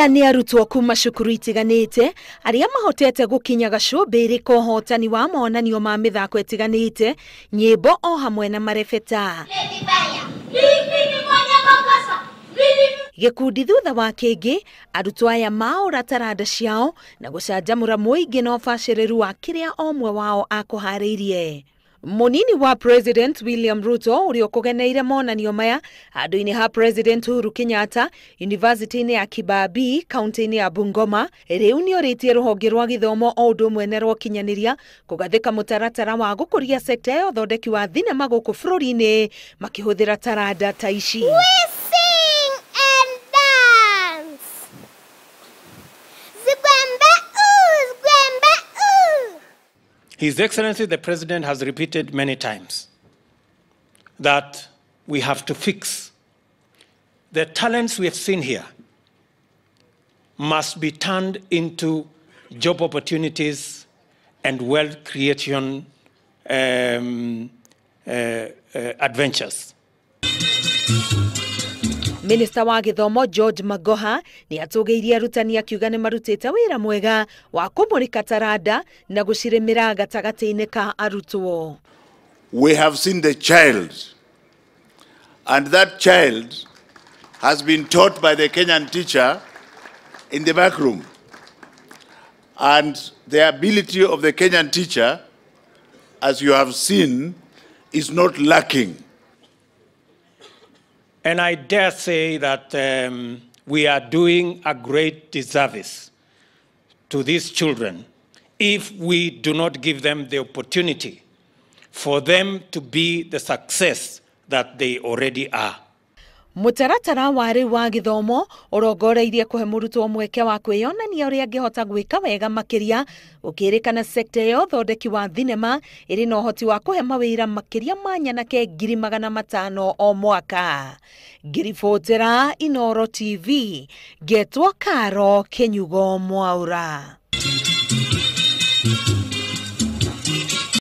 Aya ni arutwo kuma cukuru itiganite aria mahotete gukinya gacubiri kohotani wa monanio ma mathako itiganite nyimbo o hamwe na marebeta. Gikundi thutha wa kingi arutwo aya maora taranda ciao na gucanjamurwo muingi no baciriru wa kiria omwe wao akuhariirie. Munini wa President William Ruto urio kugeneire monanio maya handu-ini ha President Uhuru Kenyatta University-ini ya Kibabii kaunti-ini ya Bungoma riu ni oritie ruhonge rwa githomo o undu umwe na ukinyaniria kugathika mitaratara wa gukuria sekta ya uthondeki wa thinema guku bururi-ini makihuthira taranda ta ici. His Excellency the President has repeated many times that we have to fix the talents we have seen here must be turned into job opportunities and wealth creation adventures. Minister wa githomo George Magoha ni atugeirie arutani akiuga ni marutite wira mwega wa kumurika taranda na gucirimira gatagati-ini ka arutwo. We have seen the child, and that child has been taught by the Kenyan teacher in the back room, and the ability of the Kenyan teacher, as you have seen, is not lacking. And I dare say that we are doing a great disservice to these children if we do not give them the opportunity for them to be the success that they already are. Mitaratara wari wa githomo urongoreirie kuhe murutwo mweke wa kwiyonania uria angihota gwika wega makiria ukirikana sekta ya uthondeki wa thinema iri na uhoti wa kuhe mawira makiria manyanake 500,000 o mwaka. Ngiribotera Inooro TV getwo Karo Kenyugo Mwaura.